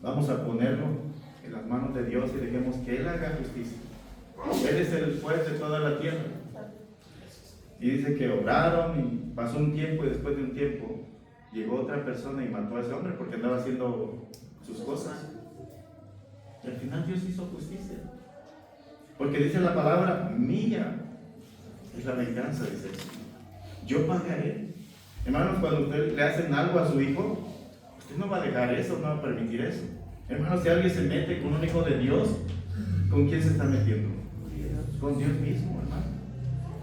Vamos a ponerlo en las manos de Dios y dejemos que Él haga justicia. Él es el juez de toda la tierra. Y dice que oraron y pasó un tiempo y después de un tiempo llegó otra persona y mató a ese hombre porque andaba haciendo sus cosas. Y al final Dios hizo justicia. Porque dice la palabra, mía es la venganza, dice el Señor. Yo pagaré. Hermanos, cuando usted le hacen algo a su hijo, usted no va a dejar eso, no va a permitir eso. Hermanos, si alguien se mete con un hijo de Dios, ¿con quién se está metiendo? Con Dios mismo, hermano.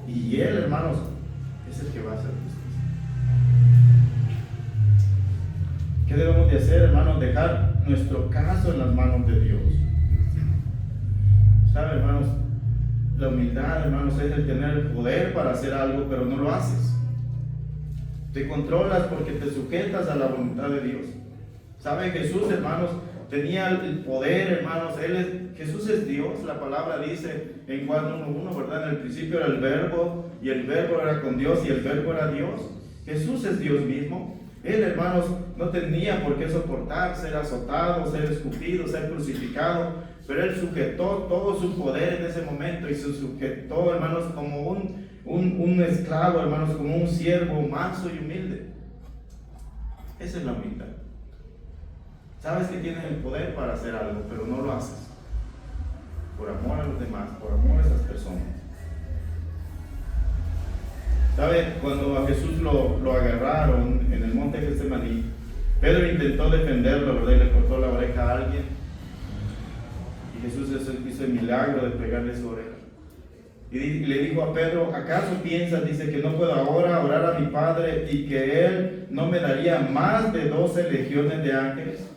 Y Él, hermanos, es el que va a hacer justicia. ¿Qué debemos de hacer, hermanos? Dejar nuestro caso en las manos de Dios. ¿Sabe, hermanos? La humildad, hermanos, es el tener el poder para hacer algo, pero no lo haces. Te controlas porque te sujetas a la voluntad de Dios. ¿Sabe? Jesús, hermanos, tenía el poder, hermanos. Jesús es Dios. La palabra dice en Juan 1:1, ¿verdad? En el principio era el verbo, y el verbo era con Dios, y el verbo era Dios. Jesús es Dios mismo. Él, hermanos, no tenía por qué soportar ser azotado, ser escupido, ser crucificado, pero Él sujetó todo su poder en ese momento y se sujetó, hermanos, como un esclavo, hermanos, como un siervo manso y humilde. Esa es la humildad. Sabes que tienes el poder para hacer algo, pero no lo haces por amor a los demás, por amor a esas personas. ¿Sabe? Cuando a Jesús lo agarraron en el monte de Getsemaní, Pedro intentó defenderlo, ¿verdad? Y le cortó la oreja a alguien. Y Jesús hizo el milagro de pegarle su oreja. Y le dijo a Pedro: ¿acaso piensas, dice, que no puedo ahora orar a mi Padre y que Él no me daría más de 12 legiones de ángeles?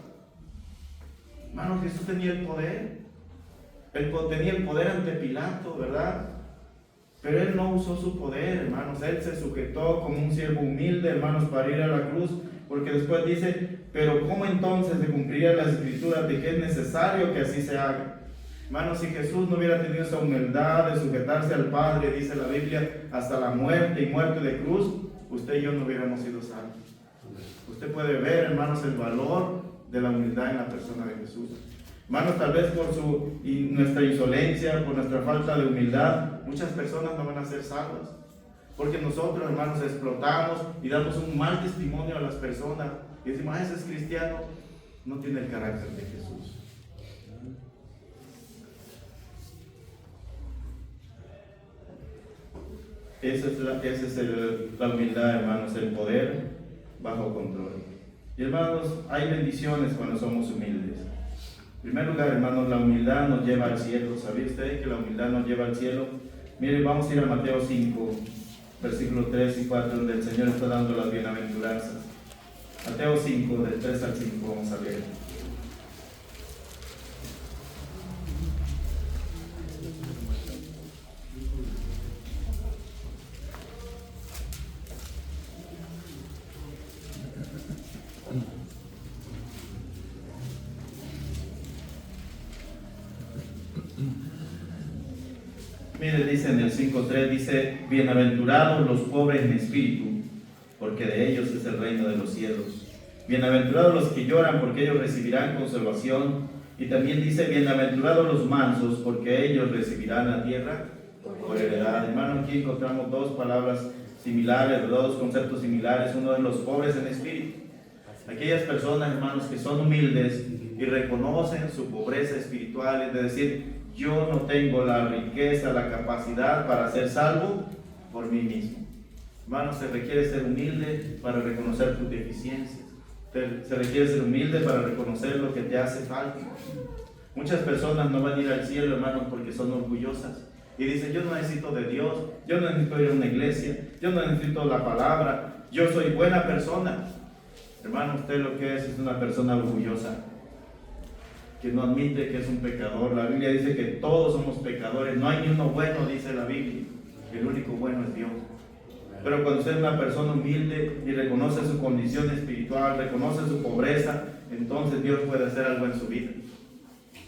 Hermano, Jesús tenía el poder. Él tenía el poder ante Pilato, ¿verdad? Pero Él no usó su poder, hermanos. Él se sujetó como un siervo humilde, hermanos, para ir a la cruz. Porque después dice: pero ¿cómo entonces se cumplirían las escrituras de que es necesario que así se haga? Hermanos, si Jesús no hubiera tenido esa humildad de sujetarse al Padre, dice la Biblia, hasta la muerte y muerte de cruz, usted y yo no hubiéramos sido salvos. Usted puede ver, hermanos, el valor de la humildad en la persona de Jesús. Hermanos, tal vez por nuestra insolencia, por nuestra falta de humildad, muchas personas no van a ser salvas. Porque nosotros, hermanos, explotamos y damos un mal testimonio a las personas. Y decimos: ese es cristiano, no tiene el carácter de Jesús. Esa es la humildad, hermanos, el poder bajo control. Y hermanos, hay bendiciones cuando somos humildes. En primer lugar, hermanos, la humildad nos lleva al cielo. ¿Sabía usted que la humildad nos lleva al cielo? Mire, vamos a ir a Mateo 5, versículos 3 y 4, donde el Señor está dando las bienaventuranzas. Mateo 5, del 3 al 5, vamos a leer. Mire, dice en el 5:3, dice: bienaventurados los pobres en espíritu, porque de ellos es el reino de los cielos. Bienaventurados los que lloran, porque ellos recibirán consolación. Y también dice: bienaventurados los mansos, porque ellos recibirán la tierra por heredad. Hermano, aquí encontramos dos palabras similares, dos conceptos similares. Uno de los pobres en espíritu. Aquellas personas, hermanos, que son humildes y reconocen su pobreza espiritual, es decir, yo no tengo la riqueza, la capacidad para ser salvo por mí mismo. Hermanos, se requiere ser humilde para reconocer tus deficiencias. Se requiere ser humilde para reconocer lo que te hace falta. Muchas personas no van a ir al cielo, hermanos, porque son orgullosas. Y dicen: yo no necesito de Dios, yo no necesito ir a una iglesia, yo no necesito la palabra, yo soy buena persona. Hermano, usted lo que es una persona orgullosa, que no admite que es un pecador. La Biblia dice que todos somos pecadores, no hay ni uno bueno, dice la Biblia. El único bueno es Dios. Pero cuando usted es una persona humilde y reconoce su condición espiritual, reconoce su pobreza, entonces Dios puede hacer algo en su vida.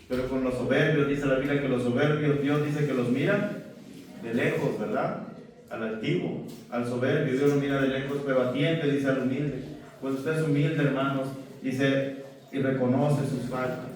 Pero con los soberbios, dice la Biblia que los soberbios, Dios dice que los mira de lejos, ¿verdad? Al altivo, al soberbio, Dios lo mira de lejos, pero atiende, dice, al humilde. Cuando usted es humilde, hermanos, dice, y reconoce sus faltas,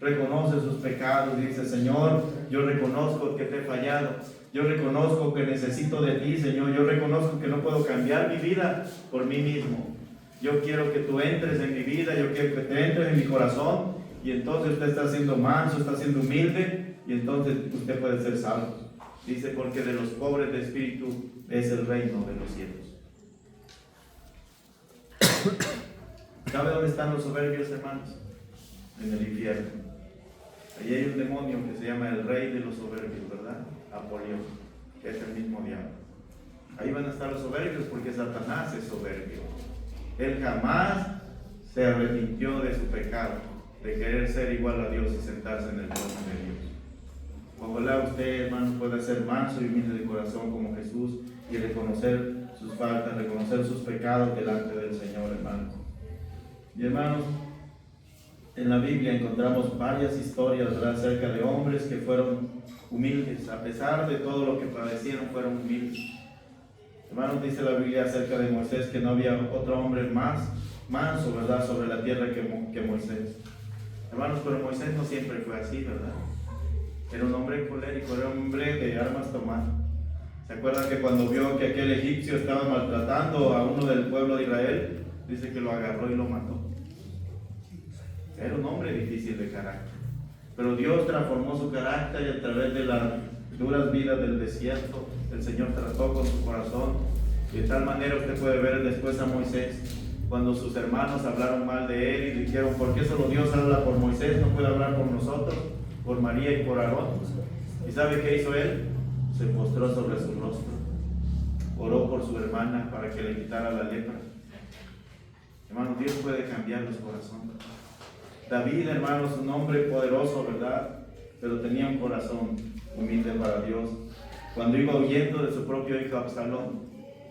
reconoce sus pecados, y dice: Señor, yo reconozco que te he fallado, yo reconozco que necesito de ti, Señor, yo reconozco que no puedo cambiar mi vida por mí mismo. Yo quiero que tú entres en mi vida, yo quiero que te entres en mi corazón. Y entonces usted está siendo manso, está siendo humilde, y entonces usted puede ser salvo. Dice: porque de los pobres de espíritu es el reino de los cielos. ¿Sabe dónde están los soberbios, hermanos? En el infierno. Allí hay un demonio que se llama el rey de los soberbios, ¿verdad? Apolión, que es el mismo diablo. Ahí van a estar los soberbios porque Satanás es soberbio. Él jamás se arrepintió de su pecado, de querer ser igual a Dios y sentarse en el trono de Dios. Ojalá usted, hermano, pueda ser manso y humilde de corazón como Jesús y reconocer sus faltas, reconocer sus pecados delante del Señor, hermanos. Y hermanos, en la Biblia encontramos varias historias, ¿verdad?, acerca de hombres que fueron humildes, a pesar de todo lo que padecieron, fueron humildes. Hermanos, dice la Biblia acerca de Moisés que no había otro hombre más manso, ¿verdad?, sobre la tierra que Moisés. Hermanos, pero Moisés no siempre fue así, ¿verdad? Era un hombre colérico, era un hombre de armas tomar. ¿Se acuerdan que cuando vio que aquel egipcio estaba maltratando a uno del pueblo de Israel, dice que lo agarró y lo mató? Era un hombre difícil de carácter, pero Dios transformó su carácter y a través de las duras vidas del desierto, el Señor trató con su corazón. Y de tal manera usted puede ver después a Moisés, cuando sus hermanos hablaron mal de él y dijeron: ¿por qué solo Dios habla por Moisés, no puede hablar por nosotros, por María y por Aarón? ¿Y sabe qué hizo él? Se postró sobre su rostro, oró por su hermana para que le quitara la lepra. Hermanos, Dios puede cambiar los corazones. David, hermanos, un hombre poderoso, ¿verdad?, pero tenía un corazón humilde para Dios. Cuando iba huyendo de su propio hijo Absalón,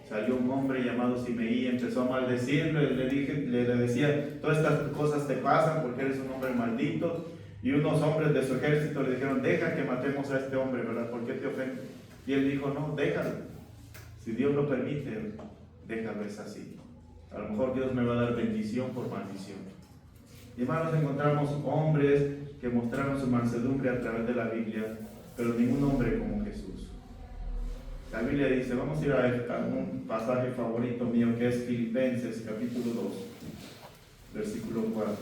salió un hombre llamado Simeí, empezó a maldecirlo, le decía: todas estas cosas te pasan porque eres un hombre maldito. Y unos hombres de su ejército le dijeron: deja que matemos a este hombre, ¿verdad? ¿Por qué te ofende? Y él dijo: no, déjalo. Si Dios lo permite, déjalo, es así. A lo mejor Dios me va a dar bendición por maldición. Y hermanos, encontramos hombres que mostraron su mansedumbre a través de la Biblia, pero ningún hombre como Jesús. La Biblia dice, vamos a ir a un pasaje favorito mío, que es Filipenses capítulo 2, versículo 4.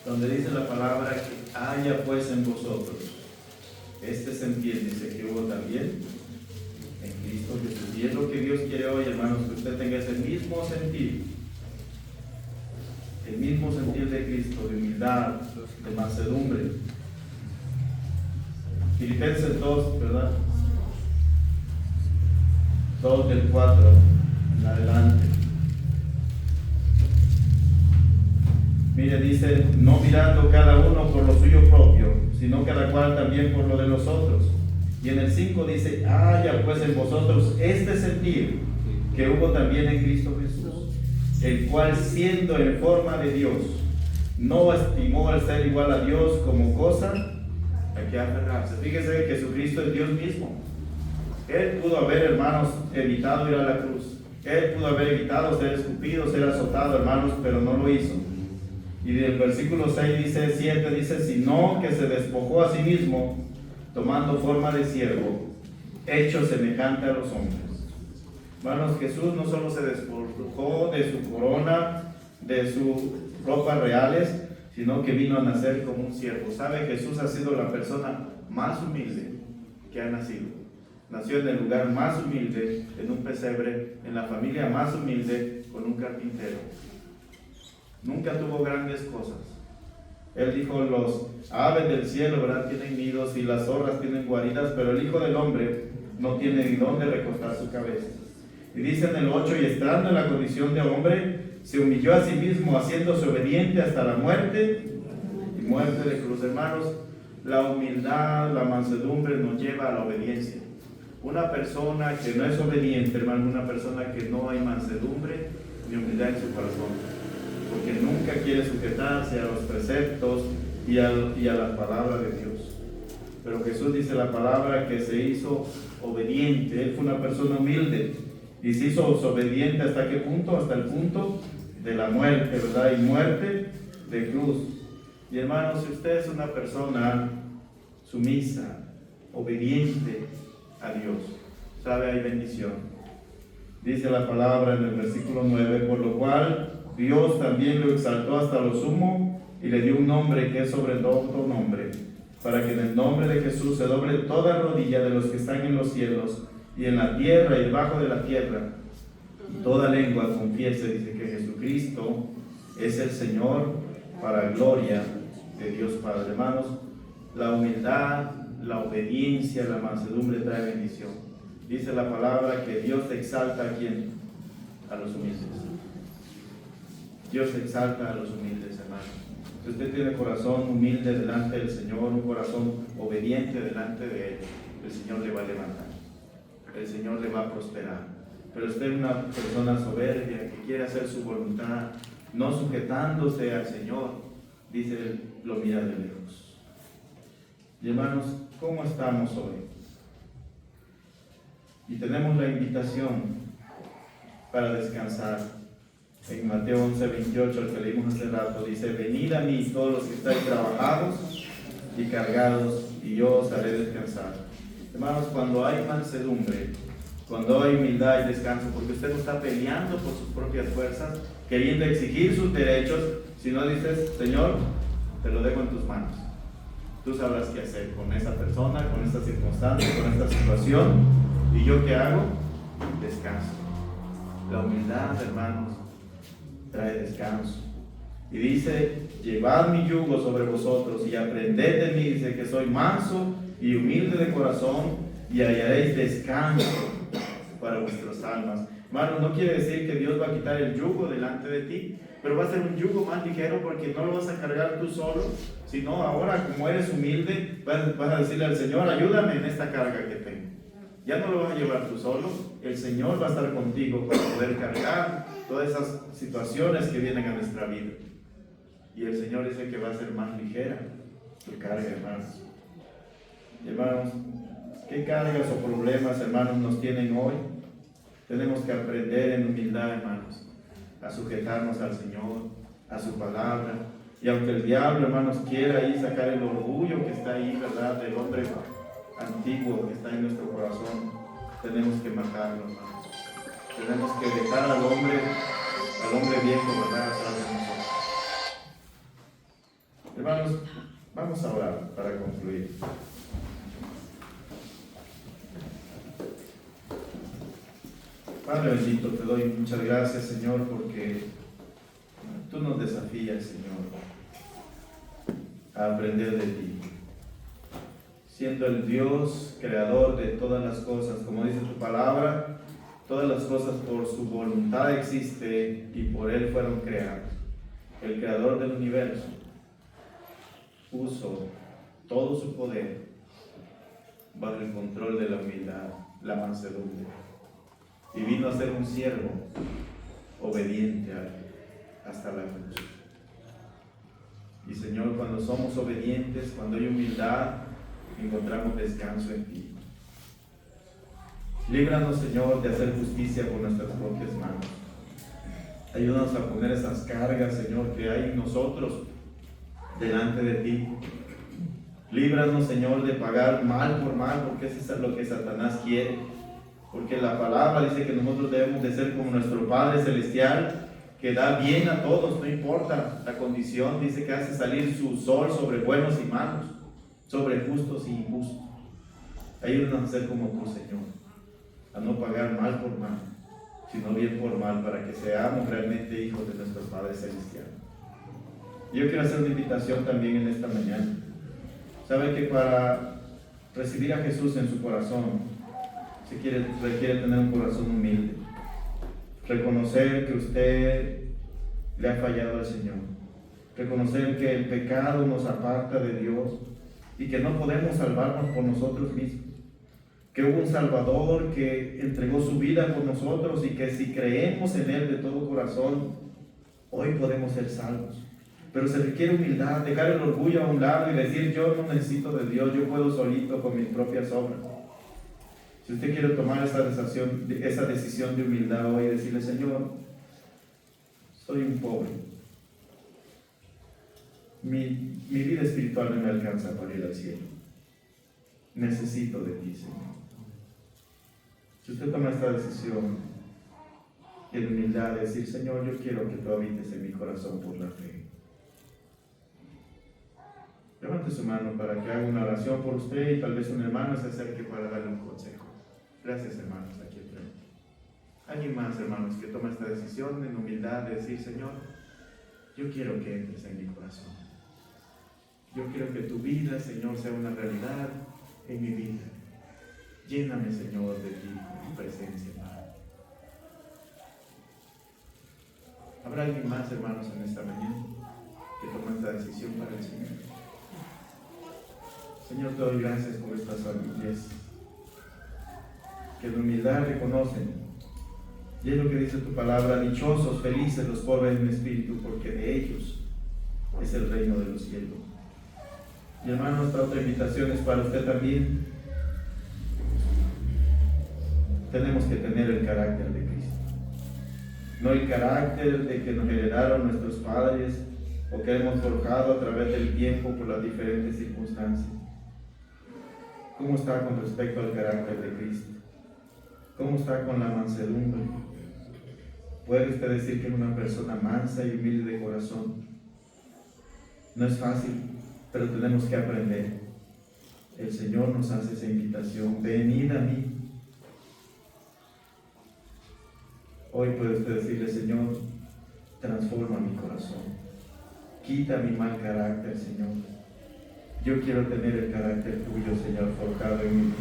Donde dice la palabra que haya pues en vosotros este sentir, dice, que hubo también en Cristo Jesús. Y es lo que Dios quiere hoy, hermanos, que usted tenga ese mismo sentir, el mismo sentir de Cristo, de humildad, de mansedumbre. Filipenses 2, ¿verdad? 2 del 4 en adelante. Mire, dice: no mirando cada uno por lo suyo propio, sino cada cual también por lo de los otros. Y en el 5 dice: haya pues en vosotros este sentir que hubo también en Cristo Jesús, el cual, siendo en forma de Dios, no estimó el ser igual a Dios como cosa a que aferrarse. Fíjese que Jesucristo es Dios mismo. Él pudo haber, hermanos, evitado ir a la cruz. Él pudo haber evitado ser escupido, ser azotado, hermanos, pero no lo hizo. Y del versículo 7 dice: sino que se despojó a sí mismo, tomando forma de siervo, hecho semejante a los hombres. Hermanos, Jesús no solo se despojó de su corona, de sus ropas reales, sino que vino a nacer como un siervo. ¿Sabe? Jesús ha sido la persona más humilde que ha nacido. Nació en el lugar más humilde, en un pesebre, en la familia más humilde, con un carpintero. Nunca tuvo grandes cosas. Él dijo: los aves del cielo, ¿verdad?, tienen nidos y las zorras tienen guaridas, pero el Hijo del Hombre no tiene ni dónde recostar su cabeza. Y dice en el 8: y estando en la condición de hombre, se humilló a sí mismo, haciéndose obediente hasta la muerte y muerte de cruz. Hermanos, la humildad, la mansedumbre nos lleva a la obediencia. Una persona que no es obediente, hermano, una persona que no hay mansedumbre ni humildad en su corazón, porque nunca quiere sujetarse a los preceptos y a la palabra de Dios. Pero Jesús dice la palabra que se hizo obediente. Él fue una persona humilde y se hizo obediente ¿hasta qué punto? Hasta el punto de la muerte, ¿verdad? Y muerte de cruz. Y hermanos, si usted es una persona sumisa, obediente a Dios, sabe, hay bendición. Dice la palabra en el versículo 9: por lo cual Dios también lo exaltó hasta lo sumo y le dio un nombre que es sobre todo nombre, para que en el nombre de Jesús se doble toda rodilla de los que están en los cielos y en la tierra y debajo de la tierra, y toda lengua confiese, dice, que Jesucristo es el Señor, para gloria de Dios Padre. Hermanos, la humildad, la obediencia, la mansedumbre trae bendición. Dice la palabra que Dios exalta a quién? A los humildes. Dios exalta a los humildes, hermanos. Si usted tiene corazón humilde delante del Señor, un corazón obediente delante de Él, el Señor le va a levantar, el Señor le va a prosperar. Pero usted es una persona soberbia que quiere hacer su voluntad, no sujetándose al Señor, dice Él, lo mira de lejos. Y hermanos, ¿cómo estamos hoy? Y tenemos la invitación para descansar. En Mateo 11:28, el que leímos hace rato, dice: venid a mí todos los que estáis trabajados y cargados, y yo os haré descansar. Hermanos, cuando hay mansedumbre, cuando hay humildad y descanso, porque usted no está peleando por sus propias fuerzas, queriendo exigir sus derechos, sino dices: Señor, te lo dejo en tus manos. Tú sabrás qué hacer con esa persona, con esta circunstancia, con esta situación. ¿Y yo qué hago? Descanso. La humildad, hermanos, trae descanso. Y dice: llevad mi yugo sobre vosotros y aprended de mí, dice, que soy manso y humilde de corazón, y hallaréis descanso para vuestras almas. Hermanos, no quiere decir que Dios va a quitar el yugo delante de ti, pero va a ser un yugo más ligero, porque no lo vas a cargar tú solo, sino ahora, como eres humilde, vas a decirle al Señor: ayúdame en esta carga que tengo. Ya no lo vas a llevar tú solo, el Señor va a estar contigo para poder cargar todas esas situaciones que vienen a nuestra vida. Y el Señor dice que va a ser más ligera tu carga, hermanos. Hermanos, ¿qué cargas o problemas, hermanos, nos tienen hoy? Tenemos que aprender en humildad, hermanos, a sujetarnos al Señor, a su palabra. Y aunque el diablo, hermanos, quiera ahí sacar el orgullo que está ahí, ¿verdad?, del hombre antiguo que está en nuestro corazón, tenemos que matarlo, hermanos. Tenemos que dejar al hombre viejo, ¿verdad?, atrás de nosotros. Hermanos, vamos a orar para concluir. Padre bendito, te doy muchas gracias, Señor, porque tú nos desafías, Señor, a aprender de ti. Siendo el Dios creador de todas las cosas, como dice tu palabra, todas las cosas por su voluntad existen y por Él fueron creadas. El creador del universo puso todo su poder bajo el control de la humildad, la mansedumbre, y vino a ser un siervo obediente hasta la cruz. Y Señor, cuando somos obedientes, cuando hay humildad, encontramos descanso en ti. Líbranos, Señor, de hacer justicia con nuestras propias manos. Ayúdanos a poner esas cargas, Señor, que hay en nosotros delante de ti. Líbranos, Señor, de pagar mal por mal, porque eso es lo que Satanás quiere. Porque la palabra dice que nosotros debemos de ser como nuestro Padre Celestial, que da bien a todos, no importa la condición. Dice que hace salir su sol sobre buenos y malos, sobre justos y injustos. Ayúdanos a ser como tú, Señor, a no pagar mal por mal, sino bien por mal, para que seamos realmente hijos de nuestro Padre Celestial. Yo quiero hacer una invitación también en esta mañana. Sabe que para recibir a Jesús en su corazón requiere tener un corazón humilde, reconocer que usted le ha fallado al Señor, reconocer que el pecado nos aparta de Dios y que no podemos salvarnos por nosotros mismos, que hubo un Salvador que entregó su vida por nosotros y que si creemos en Él de todo corazón, hoy podemos ser salvos. Pero se requiere humildad, dejar el orgullo a un lado y decir: yo no necesito de Dios, yo puedo solito con mis propias obras. Si usted quiere tomar esa decisión de humildad hoy y decirle: Señor, soy un pobre, mi vida espiritual no me alcanza para ir al cielo, necesito de ti, Señor. Si usted toma esta decisión en humildad de decir: Señor, yo quiero que tú habites en mi corazón por la fe, levante su mano para que haga una oración por usted y tal vez un hermano se acerque para darle un consejo. Gracias, hermanos, aquí frente. ¿Alguien más, hermanos, que toma esta decisión en humildad de decir: Señor, yo quiero que entres en mi corazón? Yo quiero que tu vida, Señor, sea una realidad en mi vida. Lléname, Señor, de ti, con tu presencia, Padre. ¿Habrá alguien más, hermanos, en esta mañana que toma esta decisión para el Señor? Señor, te doy gracias por estas familias que en humildad reconocen, y es lo que dice tu palabra: dichosos, felices los pobres en espíritu, porque de ellos es el reino de los cielos. Y hermanos, esta otra invitación es para usted también. Tenemos que tener el carácter de Cristo, no el carácter de que nos heredaron nuestros padres o que hemos forjado a través del tiempo por las diferentes circunstancias. ¿Cómo está con respecto al carácter de Cristo? ¿Cómo está con la mansedumbre? ¿Puede usted decir que es una persona mansa y humilde de corazón? No es fácil, pero tenemos que aprender. El Señor nos hace esa invitación: venid a mí. Hoy puede usted decirle: Señor, transforma mi corazón, quita mi mal carácter, Señor. Yo quiero tener el carácter tuyo, Señor, forjado en mi vida.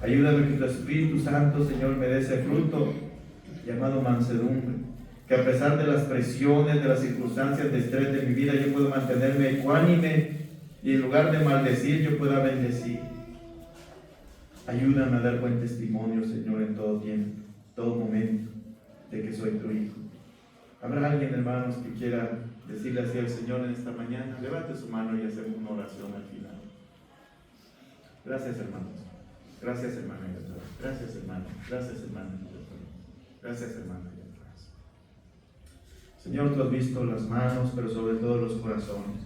Ayúdame que tu Espíritu Santo, Señor, me dé ese fruto llamado mansedumbre, que a pesar de las presiones, de las circunstancias de estrés de mi vida, yo puedo mantenerme ecuánime y en lugar de maldecir, yo pueda bendecir. Ayúdame a dar buen testimonio, Señor, en todo tiempo, todo momento, de que soy tu hijo. ¿Habrá alguien, hermanos, que quiera decirle así al Señor en esta mañana? Levante su mano y hacemos una oración al final. Gracias, hermanos. Gracias, hermana. Gracias, hermano. Gracias, hermana. Gracias, hermana. Señor, tú has visto las manos, pero sobre todo los corazones.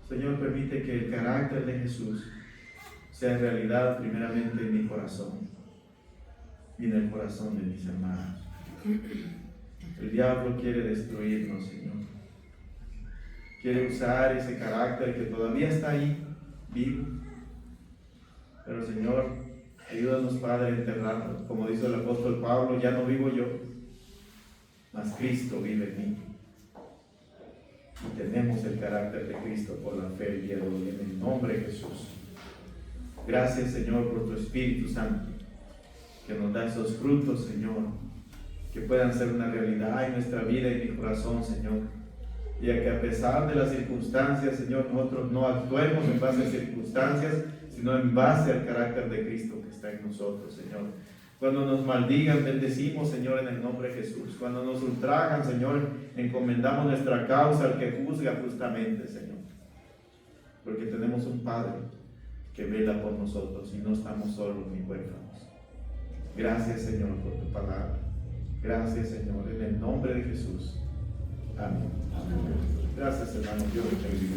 Señor, permite que el carácter de Jesús sea realidad primeramente en mi corazón y en el corazón de mis hermanos. El diablo quiere destruirnos, Señor. Quiere usar ese carácter que todavía está ahí, vivo. Pero, Señor, ayúdanos, Padre, a enterrarlo. Como dice el apóstol Pablo: ya no vivo yo, mas Cristo vive en mí. Y tenemos el carácter de Cristo por la fe el día de hoy, en el nombre de Jesús. Gracias, Señor, por tu Espíritu Santo, que nos da esos frutos, Señor, que puedan ser una realidad en nuestra vida y en mi corazón, Señor. Y a que a pesar de las circunstancias, Señor, nosotros no actuemos en base a circunstancias, sino en base al carácter de Cristo que está en nosotros, Señor. Cuando nos maldigan, bendecimos, Señor, en el nombre de Jesús. Cuando nos ultrajan, Señor, encomendamos nuestra causa al que juzga justamente, Señor. Porque tenemos un Padre que vela por nosotros y no estamos solos ni huérfanos. Gracias, Señor, por tu palabra. Gracias, Señor, en el nombre de Jesús. Amén. Gracias, hermano. Dios te bendiga.